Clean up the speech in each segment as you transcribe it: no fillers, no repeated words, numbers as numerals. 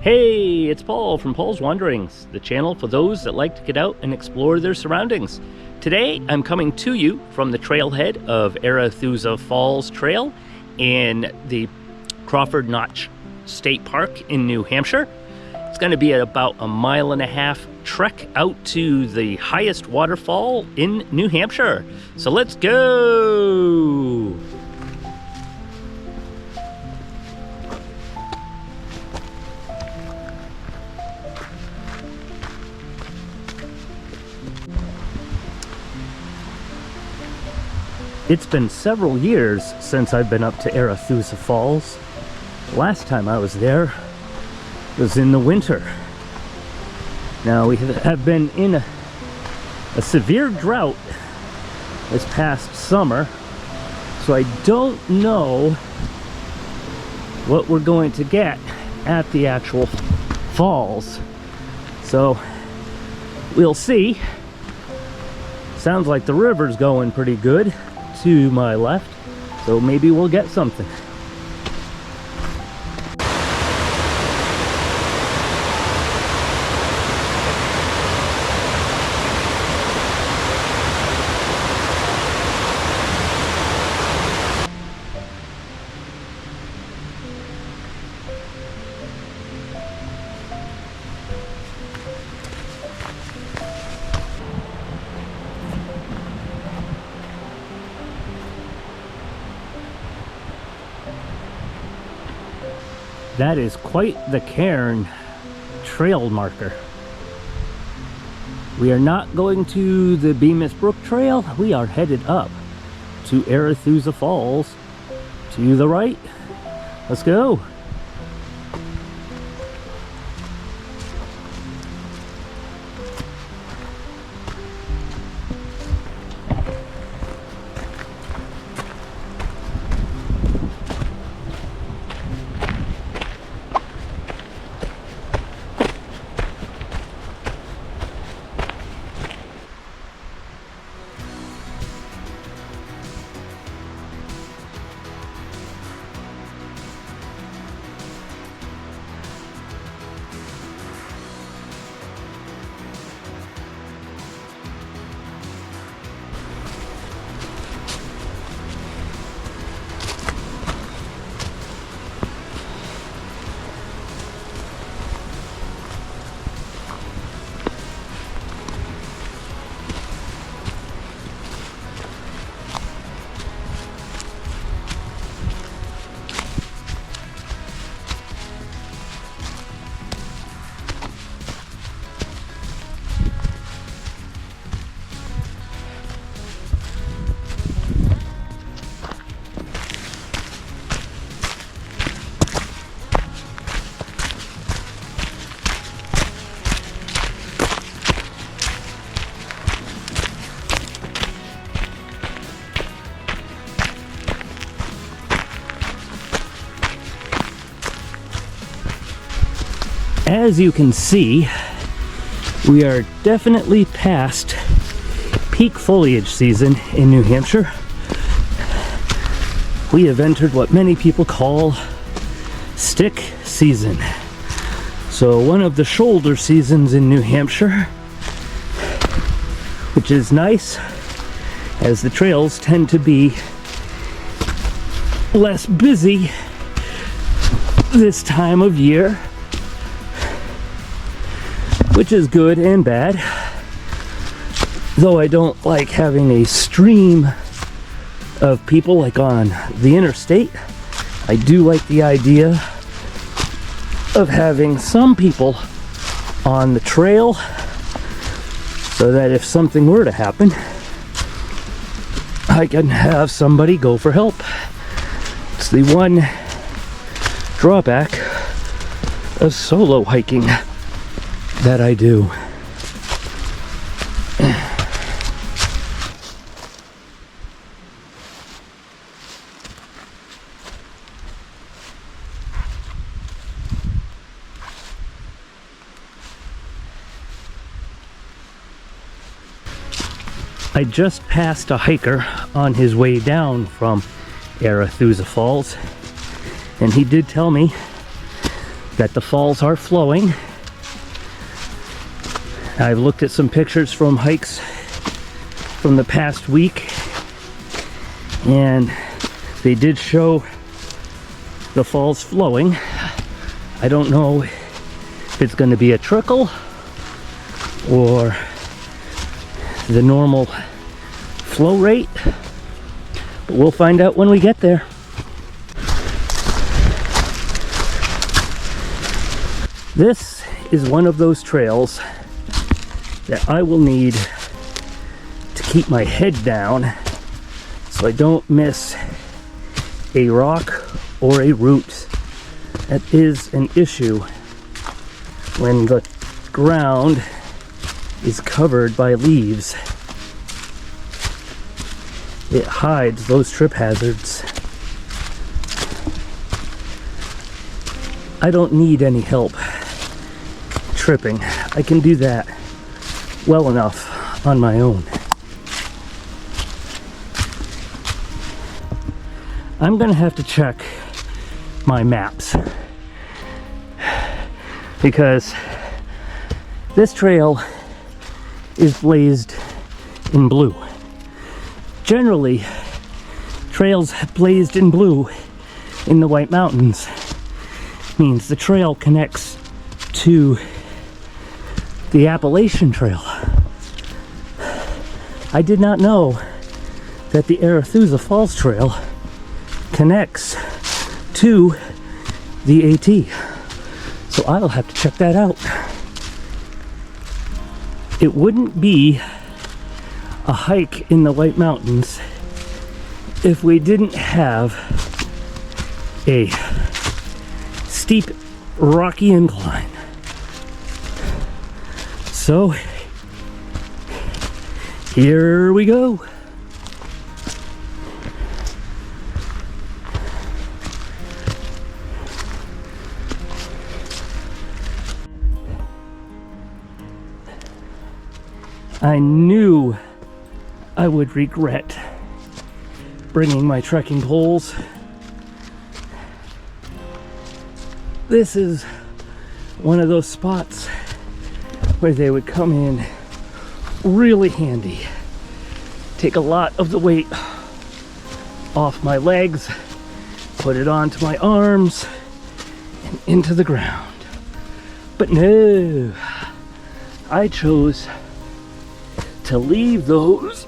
Hey, it's Paul from Paul's Wanderings, the channel for those that like to get out and explore their surroundings. Today, I'm coming to you from the trailhead of Arethusa Falls Trail in the Crawford Notch State Park in New Hampshire. It's going to be about a 1.5 mile trek out to the highest waterfall in New Hampshire. So let's go! It's been several years since I've been up to Arethusa Falls. Last time I was there was in the winter. Now we have been in a severe drought this past summer, so I don't know what we're going to get at the actual falls. So we'll see. Sounds like the river's going pretty good to my left, so maybe we'll get something. That is quite the cairn trail marker. We are not going to the Bemis Brook Trail. We are headed up to Arethusa Falls to the right. Let's go. As you can see, we are definitely past peak foliage season in New Hampshire. We have entered what many people call stick season. So one of the shoulder seasons in New Hampshire, which is nice as the trails tend to be less busy this time of year, which is good and bad. Though I don't like having a stream of people like on the interstate, I do like the idea of having some people on the trail so that if something were to happen, I can have somebody go for help. It's the one drawback of solo hiking that I do. I just passed a hiker on his way down from Arethusa Falls, and he did tell me that the falls are flowing. I've looked at some pictures from hikes from the past week, and they did show the falls flowing. I don't know if it's going to be a trickle or the normal flow rate, but we'll find out when we get there. This is one of those trails that I will need to keep my head down so I don't miss a rock or a root. That is an issue when the ground is covered by leaves. It hides those trip hazards. I don't need any help tripping. I can do that well enough on my own. I'm gonna have to check my maps because this trail is blazed in blue. Generally, trails blazed in blue in the White Mountains means the trail connects to the Appalachian Trail. I did not know that the Arethusa Falls Trail connects to the AT. So I'll have to check that out. It wouldn't be a hike in the White Mountains if we didn't have a steep, rocky incline. So, here we go. I knew I would regret bringing my trekking poles. This is one of those spots where they would come in really handy. Take a lot of the weight off my legs, put it onto my arms, and into the ground. But no, I chose to leave those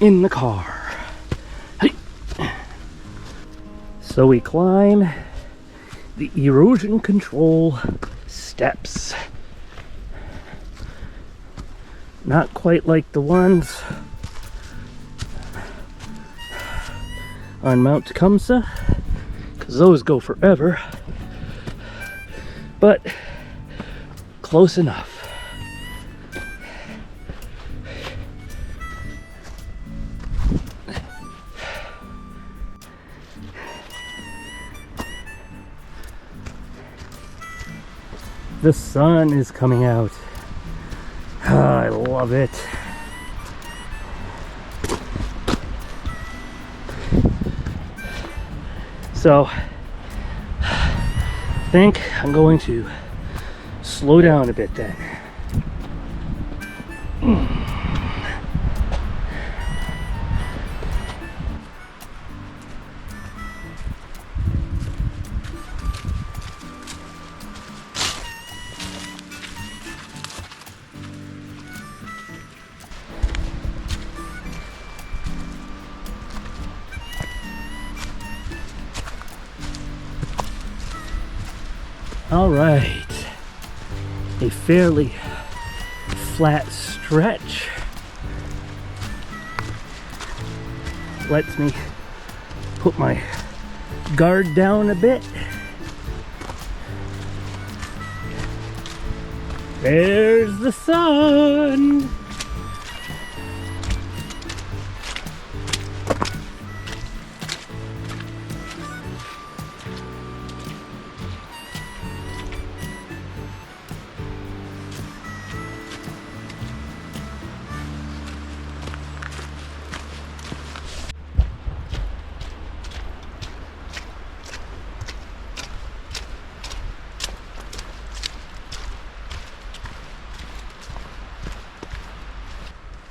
in the car. Hey. So we climb the erosion control steps. Not quite like the ones on Mount Tecumseh, because those go forever, but close enough. The sun is coming out. I love it. So, I think I'm going to slow down a bit then. All right, a fairly flat stretch. Lets me put my guard down a bit. There's the sun.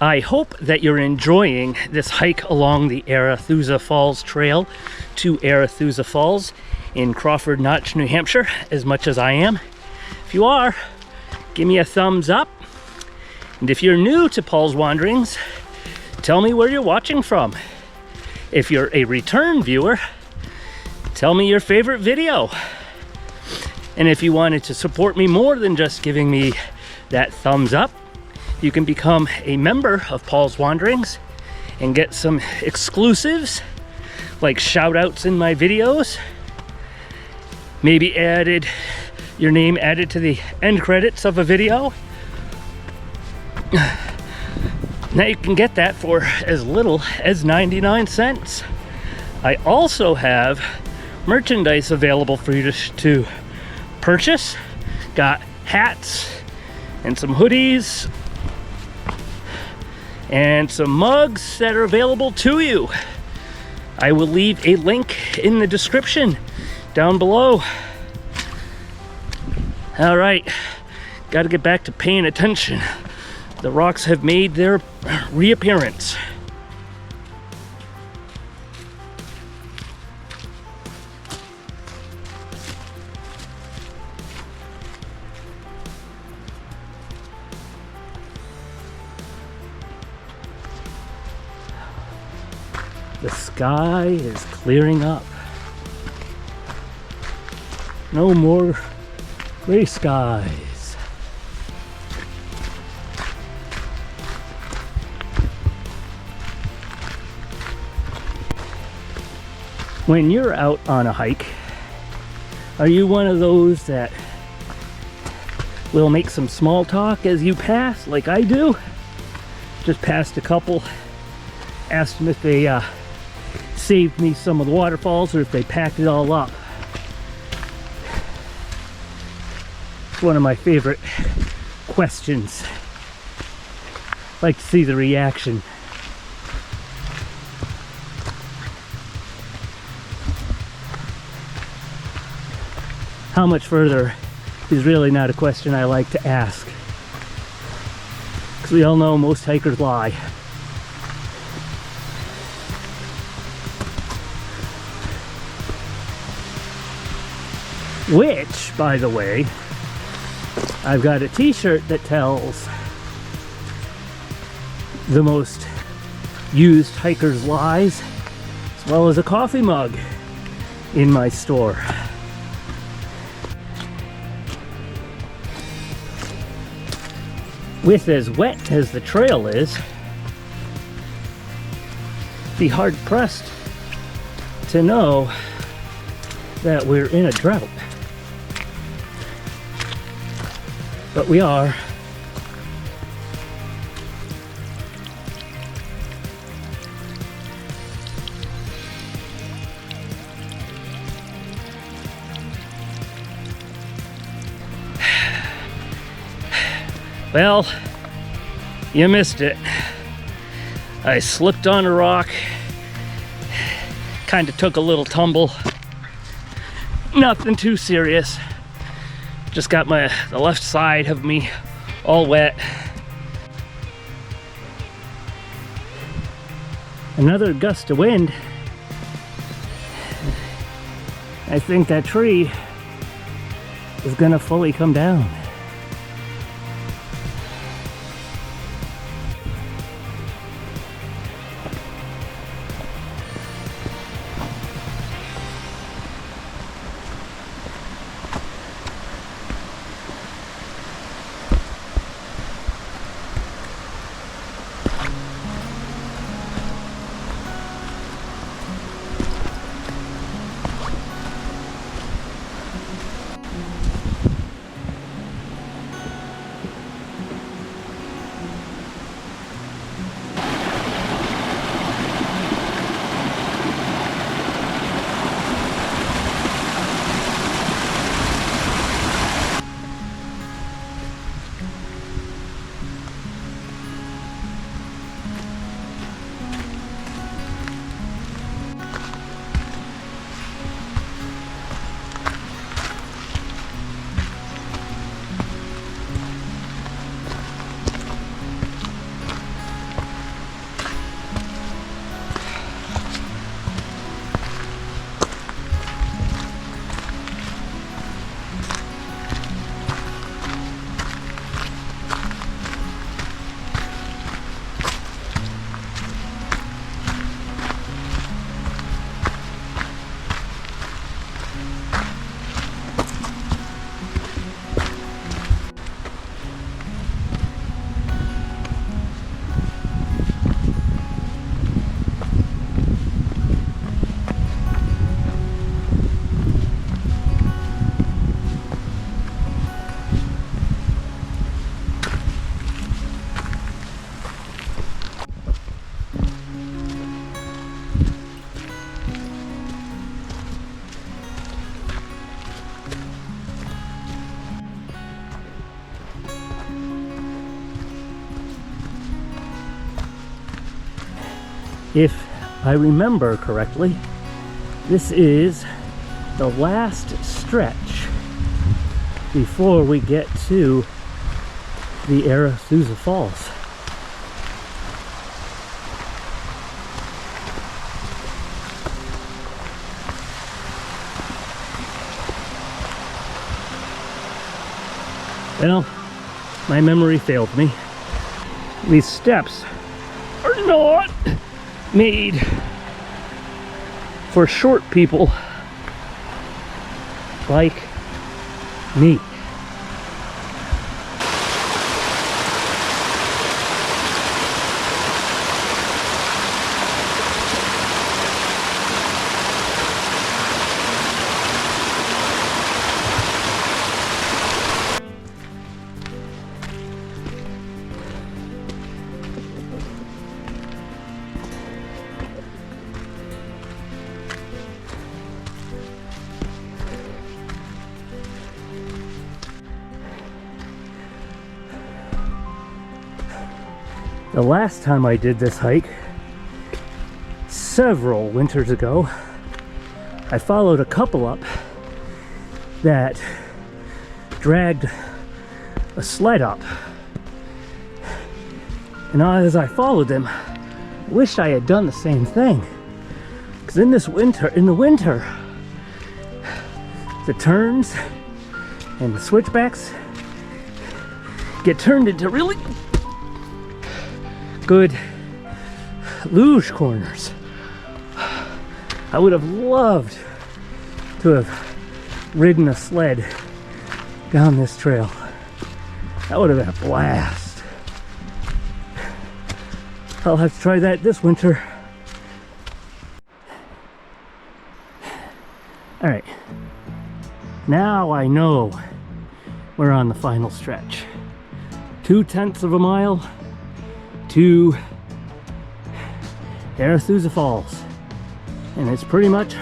I hope that you're enjoying this hike along the Arethusa Falls Trail to Arethusa Falls in Crawford Notch, New Hampshire, as much as I am. If you are, give me a thumbs up. And if you're new to Paul's Wanderings, tell me where you're watching from. If you're a return viewer, tell me your favorite video. And if you wanted to support me more than just giving me that thumbs up, you can become a member of Paul's Wanderings and get some exclusives, like shout outs in my videos, maybe your name added to the end credits of a video. Now you can get that for as little as 99 cents. I also have merchandise available for you to purchase. Got hats and some hoodies and some mugs that are available to you. I will leave a link in the description down below. All right, got to get back to paying attention. The rocks have made their reappearance. The sky is clearing up. No more gray skies. When you're out on a hike, are you one of those that will make some small talk as you pass, like I do? Just passed a couple, asked them if they saved me some of the waterfalls or if they packed it all up. It's one of my favorite questions. Like to see the reaction. How much further is really not a question I like to ask, because we all know most hikers lie. Which, by the way, I've got a t-shirt that tells the most used hikers' lies, as well as a coffee mug in my store. With as wet as the trail is, be hard pressed to know that we're in a drought. But we are. Well, you missed it. I slipped on a rock, kind of took a little tumble. Nothing too serious. Just got the left side of me all wet. Another gust of wind. I think that tree is gonna fully come down. if I remember correctly, this is the last stretch before we get to the Arethusa Falls. Well, my memory failed me. These steps are not made for short people like me. The last time I did this hike, several winters ago, I followed a couple up that dragged a sled up. And as I followed them, I wished I had done the same thing. Because in the winter, the turns and the switchbacks get turned into really good luge corners. I would have loved to have ridden a sled down this trail. That would have been a blast. I'll have to try that this winter. All right, now I know we're on the final stretch. 2/10 of a mile to Arethusa Falls, and it's pretty much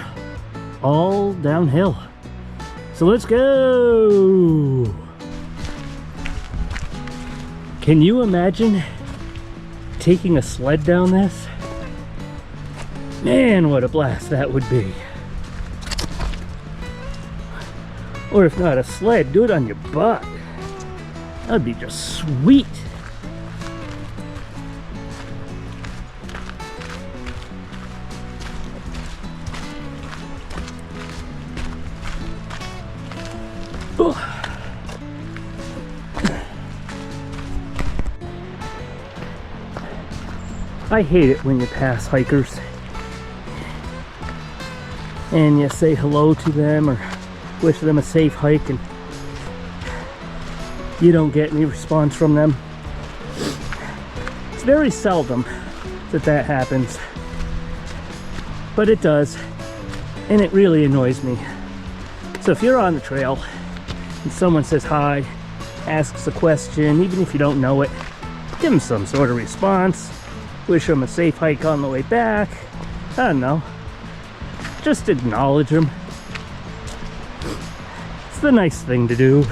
all downhill. So let's go. Can you imagine taking a sled down this? Man, what a blast that would be. Or if not a sled, do it on your butt. That'd be just sweet. I hate it when you pass hikers and you say hello to them or wish them a safe hike and you don't get any response from them. It's very seldom that happens, but it does, and it really annoys me. So if you're on the trail and someone says hi, asks a question, even if you don't know it, give them some sort of response. Wish them a safe hike on the way back. I don't know. Just acknowledge them. It's the nice thing to do.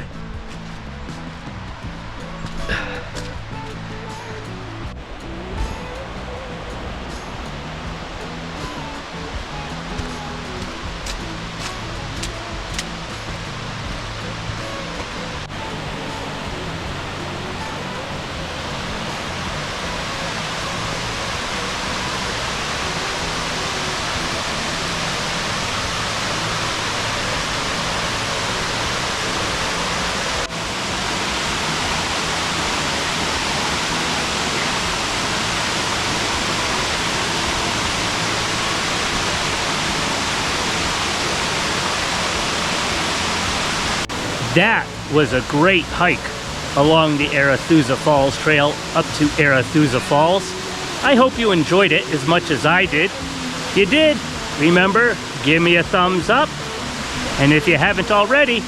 That was a great hike along the Arethusa Falls Trail up to Arethusa Falls. I hope you enjoyed it as much as I did. If you did, remember, give me a thumbs up. And if you haven't already,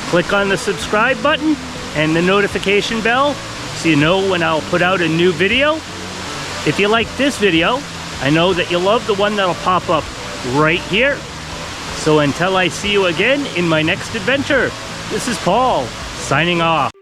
click on the subscribe button and the notification bell so you know when I'll put out a new video. If you like this video, I know that you'll love the one that'll pop up right here. So until I see you again in my next adventure, this is Paul, signing off.